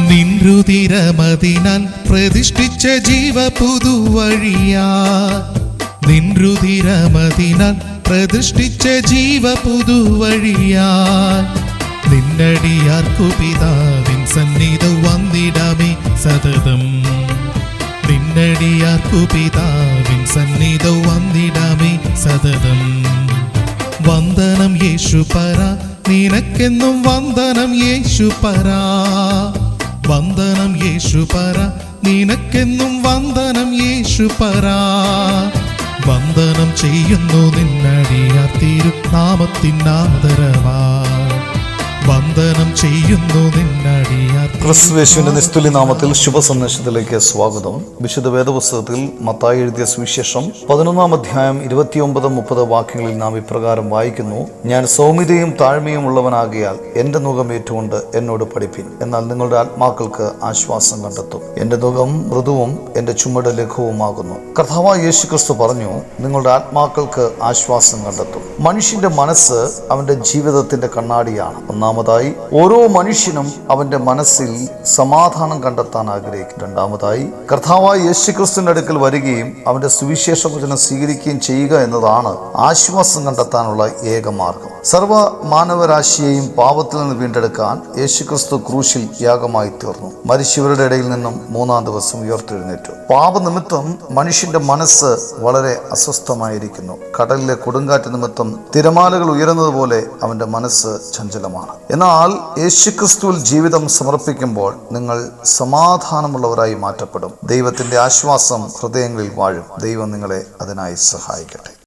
നിൻരുതിരമതിനാൽ പ്രതിഷ്ഠിച്ച ജീവ പുതുവഴിയാ, നിൻരുതിരമതിനാൽ പ്രതിഷ്ഠിച്ച ജീവ പുതുവഴിയാ, നിന്നടിയാർക്കു പിതാവിൻ സന്നിധി വന്നിടാമേ സതതം, നിന്നടിയാർക്കു പിതാവിൻ സന്നിധി വന്നിടാമേ സതതം. വന്ദനം യേശുപര, നിനക്കെന്നും വന്ദനം യേശുപര, വന്ദനം യേശുപര, നിനക്കെന്നും വന്ദനം യേശുപര. വന്ദനം ചെയ്യുന്നു നിന്നടിയാർ തിരുനാമത്തിനാദരവാ, വന്ദനം ചെയ്യുന്നു നിന്നടിയാർ. ക്രിസ്തുയേശുവിന്റെ നിസ്തുല്യ നാമത്തിൽ ശുഭ സന്ദേശത്തിലേക്ക് സ്വാഗതം. വിശുദ്ധ വേദപുസ്തകത്തിൽ മത്തായി എഴുതിയ സുവിശേഷം 11-ാം അധ്യായം 29-30 വാക്യങ്ങളിൽ നാം ഇപ്രകാരം വായിക്കുന്നു: ഞാൻ സൗമ്യതയും താഴ്മയും ഉള്ളവനാകിയാൽ എന്റെ നുകം ഏറ്റുകൊണ്ട് എന്നോട് പഠിപ്പിൻ, എന്നാൽ നിങ്ങളുടെ ആത്മാക്കൾക്ക് ആശ്വാസം കണ്ടെത്തും. എന്റെ നുകം മൃദുവും എന്റെ ചുമട് ലഘുവുമാകുന്നു. കർത്താവായ യേശുക്രിസ്തു പറഞ്ഞു, നിങ്ങളുടെ ആത്മാക്കൾക്ക് ആശ്വാസം കണ്ടെത്തും. മനുഷ്യന്റെ മനസ്സ് അവന്റെ ജീവിതത്തിന്റെ കണ്ണാടിയാണ്. ഒന്നാമതായി, ഓരോ മനുഷ്യനും അവന്റെ മനസ്സിൽ സമാധാനം കണ്ടെത്താൻ ആഗ്രഹിക്കും. രണ്ടാമതായി, കർത്താവായ യേശുക്രിസ്തുവിന്റെ അടുക്കൽ വരികയും അവന്റെ സുവിശേഷ വചനം സ്വീകരിക്കുകയും ചെയ്യുക എന്നതാണ് ആശ്വാസം കണ്ടെത്താനുള്ള ഏക മാർഗം. സർവ മാനവരാശിയെയും പാപത്തിൽ നിന്ന് വീണ്ടെടുക്കാൻ യേശുക്രിസ്തു ക്രൂശിൽ യാഗമായി തീർന്നു. മരിച്ചവരുടെ ഇടയിൽ നിന്നും 3-ാം ദിവസം ഉയർത്തെഴുന്നേറ്റു. പാപനിമിത്തം മനുഷ്യന്റെ മനസ്സ് വളരെ അസ്വസ്ഥമായിരിക്കുന്നു. കടലിലെ കൊടുങ്കാറ്റ് നിമിത്തം തിരമാലകൾ ഉയരുന്നത് പോലെ അവന്റെ മനസ്സ് ചഞ്ചലമാണ്. എന്നാൽ യേശുക്രിസ്തുവിൽ ജീവിതം സമർപ്പിക്കുമ്പോൾ നിങ്ങൾ സമാധാനമുള്ളവരായി മാറ്റപ്പെടും. ദൈവത്തിന്റെ ആശ്വാസം ഹൃദയങ്ങളിൽ വാഴും. ദൈവം നിങ്ങളെ അതിനായി സഹായിക്കട്ടെ.